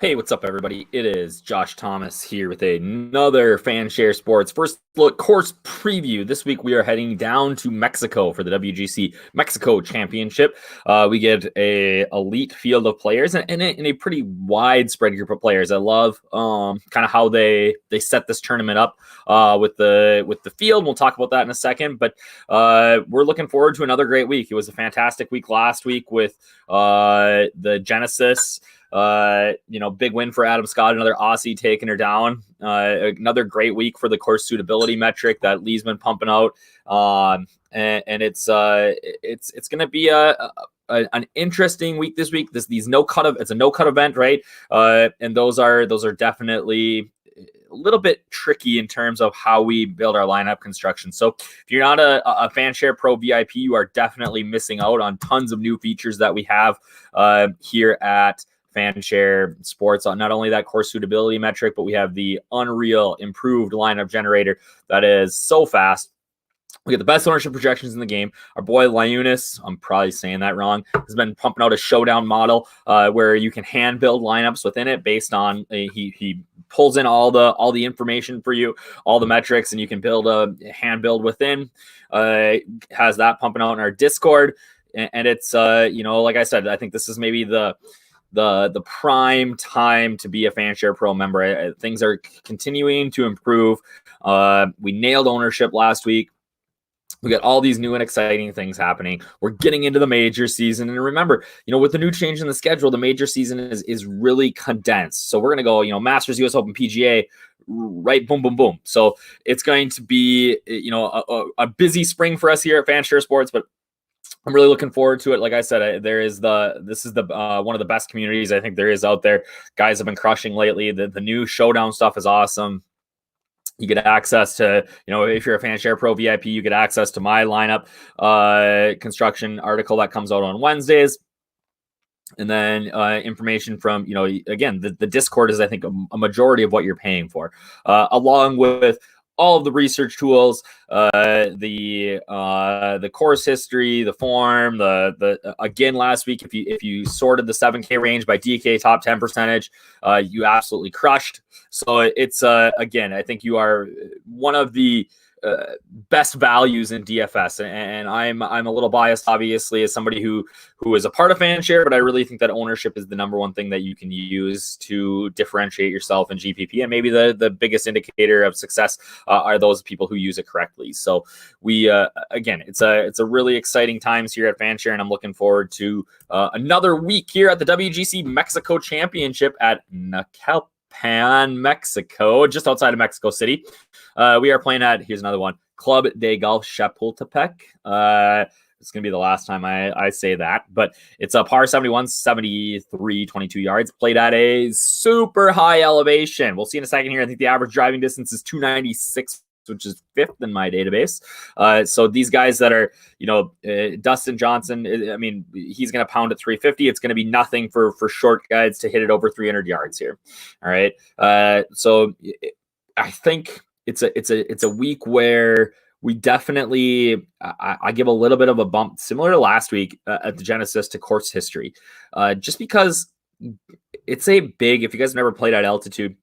Hey, what's up, everybody? It is Josh Thomas here with another Fanshare Sports First Look course preview. This week, we are heading down to Mexico for the WGC Mexico Championship. We get a elite field of players and a pretty widespread group of players. I love kind of how they set this tournament up with the field. We'll talk about that in a second, but we're looking forward to another great week. It was a fantastic week last week with the Genesis. Big win for Adam Scott, another Aussie taking her down. Another great week for the course suitability metric that Lee's been pumping out. And it's going to be an interesting week this week. It's a no cut event, right? And those are definitely a little bit tricky in terms of how we build our lineup construction. So if you're not a Fanshare Pro VIP, you are definitely missing out on tons of new features that we have here at Fanshare Sports. Not only that course suitability metric, but we have the Unreal improved lineup generator that is so fast. We get the best ownership projections in the game. Our boy Lyunis, I'm probably saying that wrong, has been pumping out a showdown model where you can hand build lineups within it based on he pulls in all the information for you, all the metrics, and you can build a hand build within. Has that pumping out in our Discord, and it's like I said, I think this is maybe the prime time to be a Fanshare Pro member. Things are continuing to improve. We nailed ownership last week. We got all these new and exciting things happening. We're getting into the major season. And remember, with the new change in the schedule, the major season is really condensed. So we're going to go, Masters, US Open, PGA, right, boom, boom, boom. So it's going to be, a busy spring for us here at Fanshare Sports, but I'm really looking forward to it. Like I said, this is the one of the best communities I think there is out there. Guys have been crushing lately. The new showdown stuff is awesome. You get access to, if you're a Fanshare Pro VIP, you get access to my lineup construction article that comes out on Wednesdays. And then information from, again, the Discord is, I think, a majority of what you're paying for, along with all of the research tools, the course history, the form, again last week, if you sorted the 7K range by DK top 10 percentage, you absolutely crushed. So it's again, I think you are one of the best values in DFS, and I'm a little biased, obviously, as somebody who is a part of Fanshare, but I really think that ownership is the number one thing that you can use to differentiate yourself in GPP, and maybe the biggest indicator of success are those people who use it correctly. So we again, it's a really exciting times here at Fanshare, and I'm looking forward to another week here at the WGC Mexico Championship at Mexico, just outside of Mexico City. We are playing at, here's another one, Club de Golf Chapultepec. It's going to be the last time I say that, but it's a par 71, 73, 22 yards, played at a super high elevation. We'll see in a second here. I think the average driving distance is 296, which is fifth in my database. So these guys that are, Dustin Johnson, I mean, he's going to pound at 350. It's going to be nothing for short guys to hit it over 300 yards here. All right. So I think it's a week where we definitely, I give a little bit of a bump, similar to last week at the Genesis, to course history, just because it's a big, if you guys never played at altitude,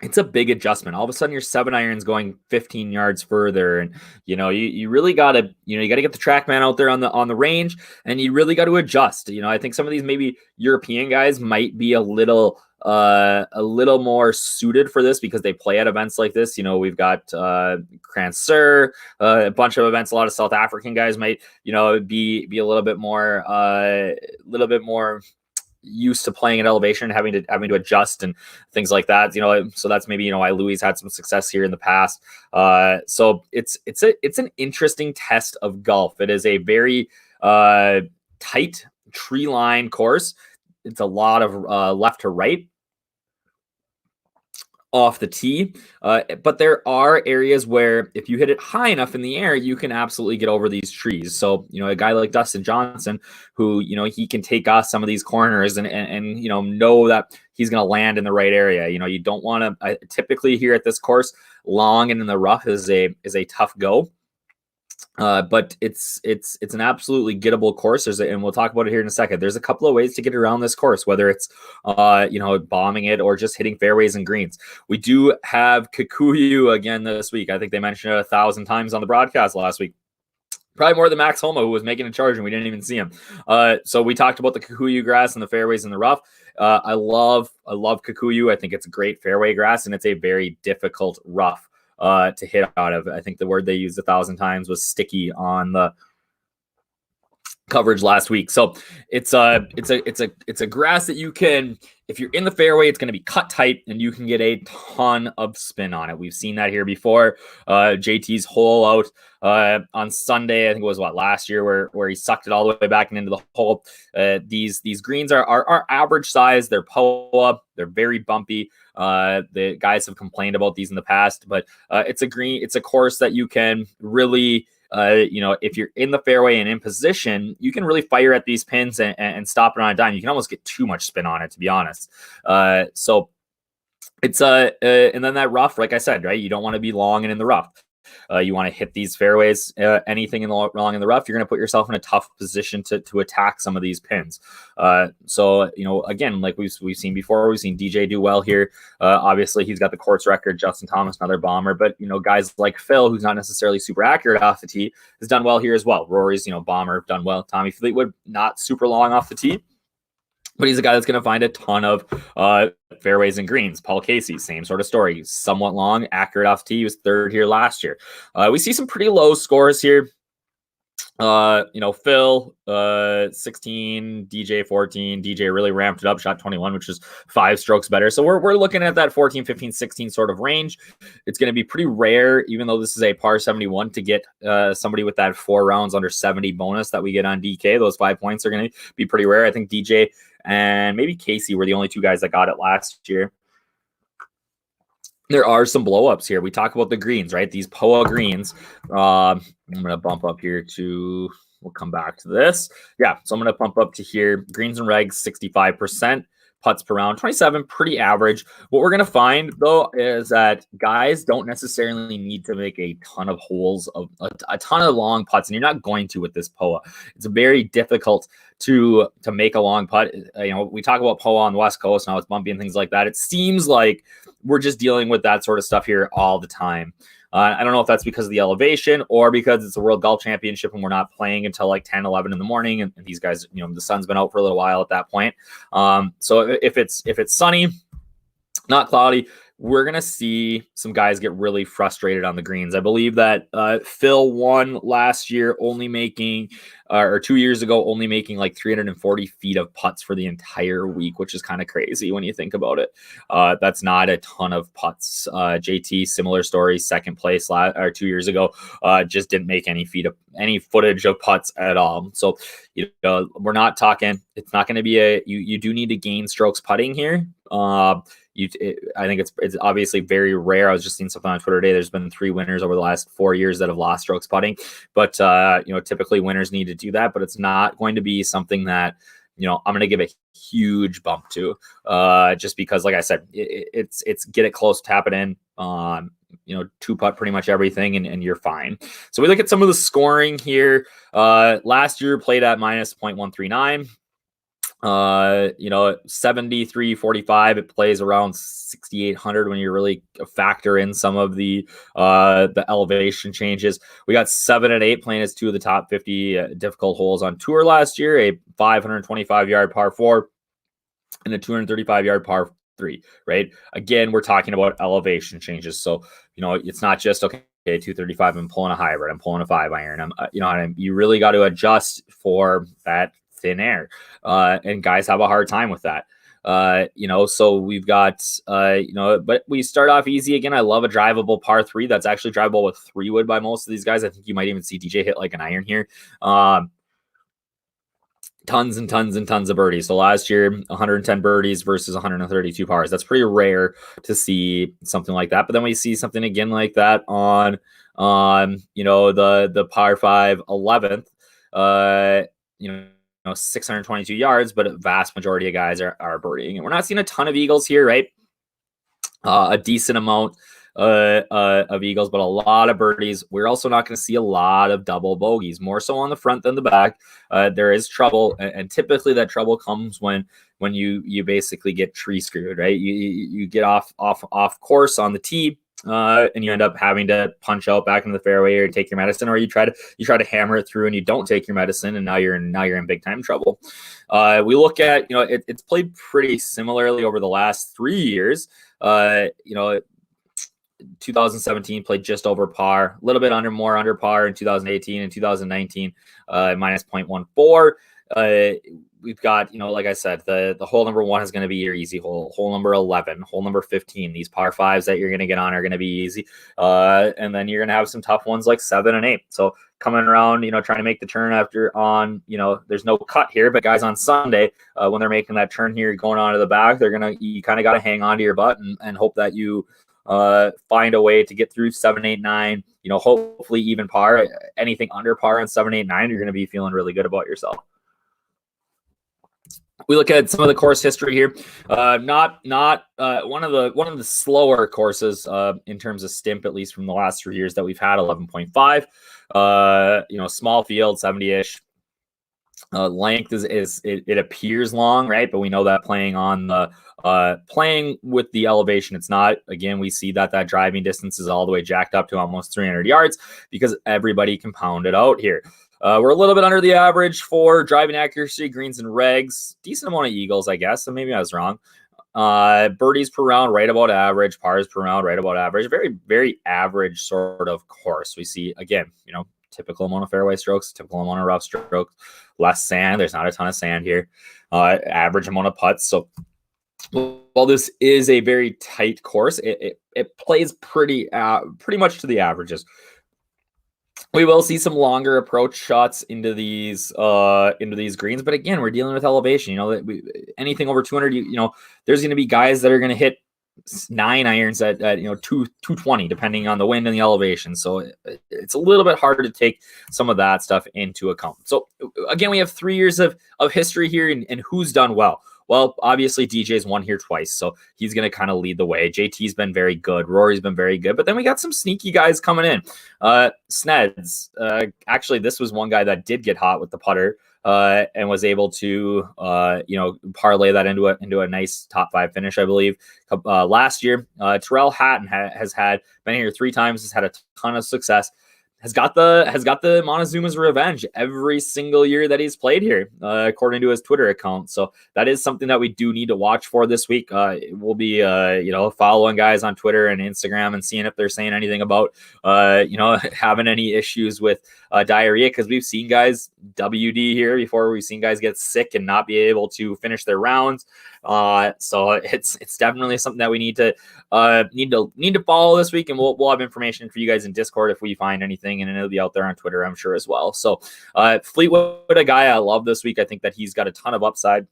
it's a big adjustment. All of a sudden your 7-iron's going 15 yards further. And, you really got to, you got to get the TrackMan out there on the range, and you really got to adjust. I think some of these maybe European guys might be a little more suited for this because they play at events like this. We've got Cransur, a bunch of events. A lot of South African guys might, be a little bit more used to playing at elevation, having to adjust and things like that. So that's maybe, why Louis had some success here in the past. So it's an interesting test of golf. It is a very tight tree line course. It's a lot of left to right off the tee, but there are areas where if you hit it high enough in the air, you can absolutely get over these trees. So, a guy like Dustin Johnson, who, he can take off some of these corners and know that he's going to land in the right area. You don't want to, typically here at this course, long and in the rough is a tough go. But it's an absolutely gettable course. And we'll talk about it here in a second. There's a couple of ways to get around this course, whether it's bombing it or just hitting fairways and greens. We do have Kikuyu again this week. I think they mentioned it 1,000 times on the broadcast last week. Probably more than Max Homa, who was making a charge and we didn't even see him. So we talked about the Kikuyu grass and the fairways in the rough. I love Kikuyu. I think it's a great fairway grass, and it's a very difficult rough to hit out of. I think the word they used 1,000 times was sticky on the coverage last week. So it's a grass that you can, if you're in the fairway, it's going to be cut tight and you can get a ton of spin on it. We've seen that here before. JT's hole out on Sunday, I think it was last year, where he sucked it all the way back and into the hole. These greens are average size. They're POA. They're very bumpy. The guys have complained about these in the past, but it's a course that you can really, if you're in the fairway and in position, you can really fire at these pins and stop it on a dime. You can almost get too much spin on it, to be honest. So it's and then that rough, like I said, right? You don't want to be long and in the rough. You want to hit these fairways, anything long in the rough, you're going to put yourself in a tough position to attack some of these pins. So, again, like we've seen before, we've seen DJ do well here. Obviously, he's got the course record. Justin Thomas, another bomber. But, guys like Phil, who's not necessarily super accurate off the tee, has done well here as well. Rory's, bomber, done well. Tommy Fleetwood, not super long off the tee, but he's a guy that's going to find a ton of fairways and greens. Paul Casey, same sort of story. Somewhat long, accurate off tee. He was third here last year. We see some pretty low scores here. Phil, 16, DJ 14. DJ really ramped it up, shot 21, which is 5 strokes better. So we're looking at that 14, 15, 16 sort of range. It's going to be pretty rare, even though this is a par 71, to get somebody with that 4 rounds under 70 bonus that we get on DK. Those 5 points are going to be pretty rare. I think DJ and maybe Casey were the only 2 guys that got it last year. There are some blowups here. We talk about the greens, right? These POA greens. I'm going to bump up here to, we'll come back to this. Yeah, so I'm going to bump up to here. Greens and regs, 65%. Putts per round, 27, pretty average. What we're going to find, though, is that guys don't necessarily need to make a ton of holes, of a ton of long putts, and you're not going to with this POA. It's very difficult to make a long putt. We talk about POA on the West Coast, now it's bumpy and things like that. It seems like we're just dealing with that sort of stuff here all the time. I don't know if that's because of the elevation or because it's a World Golf Championship and we're not playing until like 10, 11 in the morning. And these guys, the sun's been out for a little while at that point. So if it's sunny, not cloudy, we're going to see some guys get really frustrated on the greens. I believe that Phil won last year only making, or 2 years ago, only making like 340 feet of putts for the entire week, which is kind of crazy when you think about it. That's not a ton of putts. JT, similar story, second place 2 years ago, just didn't make any footage of putts at all. So, we're not talking, it's not going to be you do need to gain strokes putting here. I think it's obviously very rare. I was just seeing something on Twitter today. There's been 3 winners over the last 4 years that have lost strokes putting, but typically winners need to do that, but it's not going to be something that, I'm going to give a huge bump to, just because, like I said, it's get it close, tap it in, 2-putt pretty much everything, and you're fine. So we look at some of the scoring here. Last year played at minus 0.139. 73.45. It plays around 6,800 when you really factor in some of the elevation changes. We got 7 and 8 playing as 2 of the top 50 difficult holes on tour last year. A 525-yard par 4 and a 235-yard par 3. Right. Again, we're talking about elevation changes. So it's not just okay. 235. I'm pulling a hybrid. I'm pulling a 5-iron. You really got to adjust for that thin air, and guys have a hard time with that. So we've got, but we start off easy again. I love a drivable par 3 that's actually drivable with 3-wood by most of these guys. I think you might even see DJ hit like an iron here. Tons and tons and tons of birdies. So last year, 110 birdies versus 132 pars. That's pretty rare to see something like that. But then we see something again like that on the par 5 11th. 622 yards, but a vast majority of guys are birdieing. And we're not seeing a ton of eagles here, right? A decent amount of eagles, but a lot of birdies. We're also not going to see a lot of double bogeys, more so on the front than the back. There is trouble, and typically that trouble comes when you basically get tree screwed, right? You get off course on the tee. And you end up having to punch out back into the fairway or take your medicine, or you try to hammer it through and you don't take your medicine, and now you're in big time trouble. We look at, it's played pretty similarly over the last 3 years. 2017 played just over par, a little bit more under par in 2018 and 2019, minus 0.14. We've got, like I said, the hole number 1 is going to be your easy hole. Hole number 11, hole number 15. These par 5s that you're going to get on are going to be easy. And then you're going to have some tough ones like 7 and 8. So coming around, trying to make the turn after on, there's no cut here, but guys on Sunday, when they're making that turn here, going on to the back, you kind of got to hang on to your butt and hope that you find a way to get through 7, 8, 9, hopefully even par. Anything under par on 7, 8, 9, you're going to be feeling really good about yourself. We look at some of the course history here. Not one of the slower courses in terms of stimp, at least from the last 3 years that we've had. 11.5. Small field, 70-ish. Length is it appears long, right? But we know that playing with the elevation, it's not. Again, we see that driving distance is all the way jacked up to almost 300 yards because everybody can pound it out here. We're a little bit under the average for driving accuracy, greens and regs. Decent amount of eagles, I guess. So maybe I was wrong. Birdies per round, right about average. Pars per round, right about average. Very, very average sort of course. We see, again, typical amount of fairway strokes, typical amount of rough strokes, less sand. There's not a ton of sand here. Average amount of putts. So while this is a very tight course, it plays pretty much to the averages. We will see some longer approach shots into these greens, but again, we're dealing with elevation. Anything over 200, there's going to be guys that are going to hit 9 irons at 220, depending on the wind and the elevation. So it's a little bit harder to take some of that stuff into account. So again, we have 3 years of history here, and who's done well. Well, obviously DJ's won here twice, so he's going to kind of lead the way. JT's been very good. Rory's been very good. But then we got some sneaky guys coming in. Sneds. Actually, this was one guy that did get hot with the putter and was able to, parlay that into a nice top 5 finish, I believe. Last year, Terrell Hatton has been here 3 times, has had a ton of success. Has got the Montezuma's revenge every single year that he's played here, according to his Twitter account. So that is something that we do need to watch for this week. We'll be, following guys on Twitter and Instagram and seeing if they're saying anything about, having any issues with diarrhea, because we've seen guys WD here before. We've seen guys get sick and not be able to finish their rounds. So it's definitely something that we need to follow this week, and we'll have information for you guys in Discord if we find anything, and it'll be out there on Twitter, I'm sure, as well. So Fleetwood, a guy I love this week. I think that he's got a ton of upside,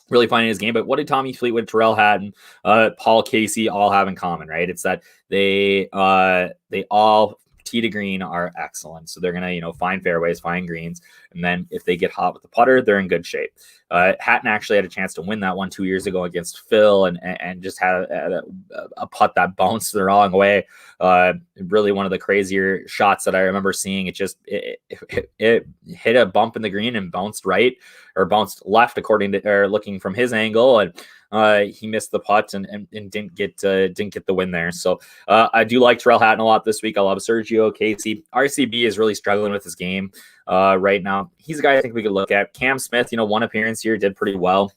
really finding his game. But what did Tommy Fleetwood, Terrell Hatton, Paul Casey all have in common, right? It's that they all tee to green are excellent. So they're going to, find fairways, find greens. And then if they get hot with the putter, they're in good shape. Hatton actually had a chance to win that one 2 years ago against Phil and just had a putt that bounced the wrong way. Really one of the crazier shots that I remember seeing. It hit a bump in the green and bounced right or bounced left, looking from his angle. And he missed the putt and didn't get the win there. So I do like Terrell Hatton a lot this week. I love Sergio Casey. RCB is really struggling with his game right now. He's a guy I think we could look at. Cam Smith, one appearance here, did pretty well.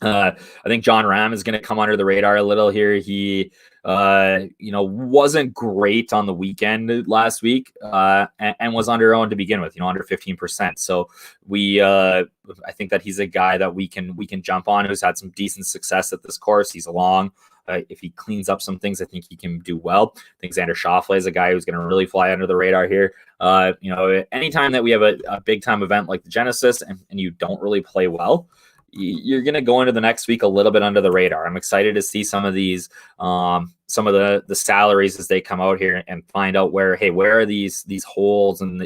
I think John Ram is going to come under the radar a little here. He, wasn't great on the weekend last week and was under-owned to begin with, under 15%. So I think that he's a guy that we can jump on, who's had some decent success at this course. He's long. If he cleans up some things, I think he can do well. I think Xander Schauffele is a guy who's going to really fly under the radar here. Anytime that we have a big time event like the Genesis and you don't really play well, you're going to go into the next week a little bit under the radar. I'm excited to see some of these, some of the salaries as they come out here and find out where are these holes in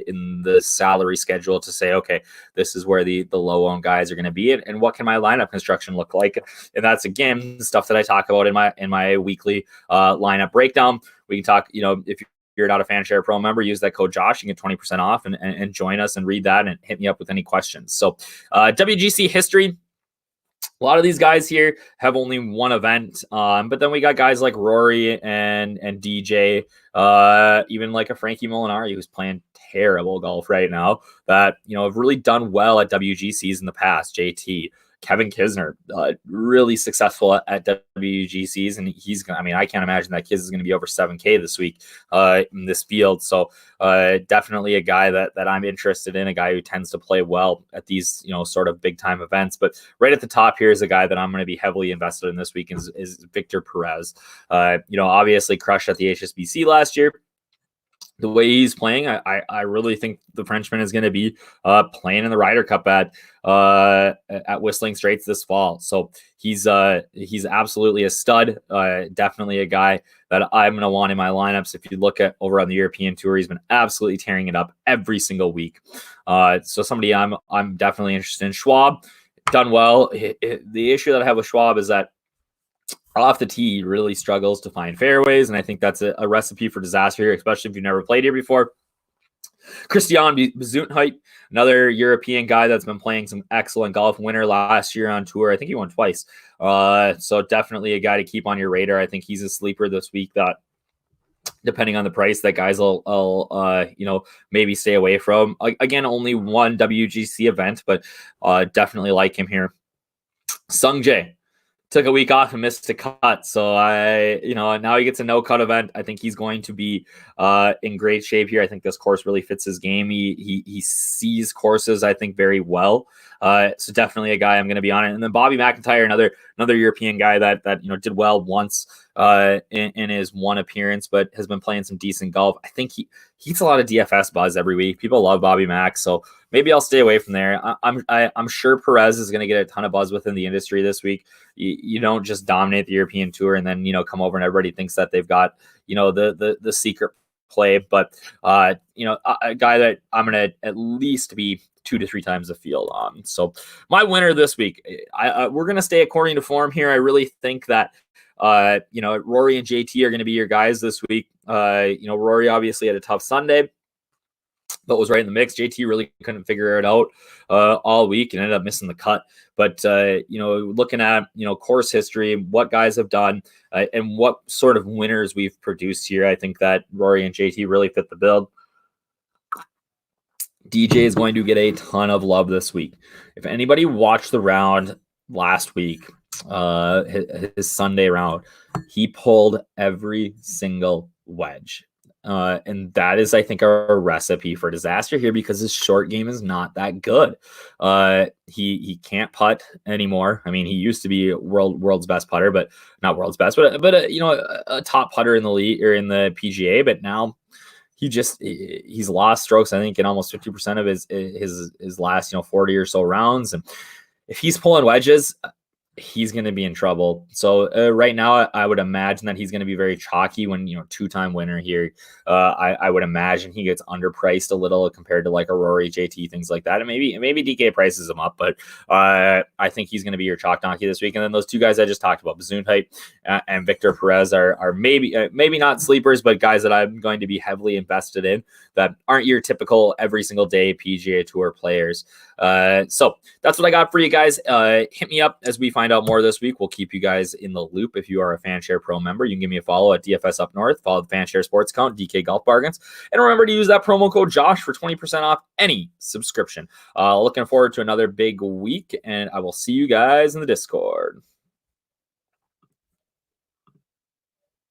the salary schedule to say, okay, this is where the low owned guys are going to be, and what can my lineup construction look like? And that's, again, stuff that I talk about in my weekly lineup breakdown. We can talk, if you're not a Fanshare Pro member, use that code Josh. You can get 20% off and join us and read that and hit me up with any questions. So WGC history. A lot of these guys here have only one event, but then we got guys like Rory and DJ, even like a Frankie Molinari, who's playing terrible golf right now, that, have really done well at WGCs in the past. JT, Kevin Kisner, really successful at WGCs, and he's going to, I can't imagine that Kiz is going to be over 7K this week in this field. So definitely a guy that I'm interested in, a guy who tends to play well at these, sort of big time events. But right at the top here is a guy that I'm going to be heavily invested in this week is Victor Perez. Obviously crushed at the HSBC last year. The way he's playing, I really think the Frenchman is going to be playing in the Ryder Cup at Whistling Straits this fall. So he's absolutely a stud. Definitely a guy that I'm going to want in my lineups. If you look at over on the European Tour, he's been absolutely tearing it up every single week. So somebody I'm definitely interested in. Schwab, done well. The issue that I have with Schwab is that off the tee, he really struggles to find fairways, and I think that's a recipe for disaster here, especially if you've never played here before. Christiaan Mizzou, another European guy that's been playing some excellent golf. Winner last year on tour. I think he won twice. So definitely a guy to keep on your radar. I think he's a sleeper this week that, depending on the price, that guys will maybe stay away from. Again, only one WGC event, but definitely like him here. Sung Jae took a week off and missed a cut. So now he gets a no cut event. I think he's going to be in great shape here. I think this course really fits his game. He sees courses, I think, very well. So definitely a guy I'm going to be on it. And then Bobby Mcintyre, another European guy that did well once in his one appearance, but has been playing some decent golf. I think he gets a lot of DFS buzz every week. People love Bobby Mack, so maybe I'll stay away from there. I'm sure Perez is going to get a ton of buzz within the industry this week. You don't just dominate the European Tour and then come over and everybody thinks that they've got the secret play. But a guy that I'm going to at least be 2 to 3 times the field on. So my winner this week, we're going to stay according to form here. I really think that Rory and JT are going to be your guys this week. Rory obviously had a tough Sunday, but was right in the mix. JT really couldn't figure it out all week and ended up missing the cut. But, looking at, course history, what guys have done and what sort of winners we've produced here, I think that Rory and JT really fit the bill. DJ is going to get a ton of love this week. If anybody watched the round last week, his Sunday round, he pulled every single wedge. And that is, I think, a recipe for disaster here because his short game is not that good. He can't putt anymore. I mean, he used to be world's best putter, but not world's best, but a top putter in the league or in the PGA. But now he's lost strokes, I think, in almost 50% of his last 40 or so rounds. And if he's pulling wedges, he's going to be in trouble. So right now, I would imagine that he's going to be very chalky when, 2-time winner here. I would imagine he gets underpriced a little compared to like a Rory, JT, things like that. And maybe DK prices him up, but I think he's going to be your chalk donkey this week. And then those two guys I just talked about, Bazoon and Victor Perez are maybe not sleepers, but guys that I'm going to be heavily invested in that aren't your typical every single day PGA Tour players. So that's what I got for you guys. Hit me up as we find out more this week. We'll keep you guys in the loop. If you are a Fanshare Pro member, you can give me a follow at DFS Up North. Follow the Fanshare Sports account, DK Golf Bargains. And remember to use that promo code Josh for 20% off any subscription. Looking forward to another big week, and I will see you guys in the Discord.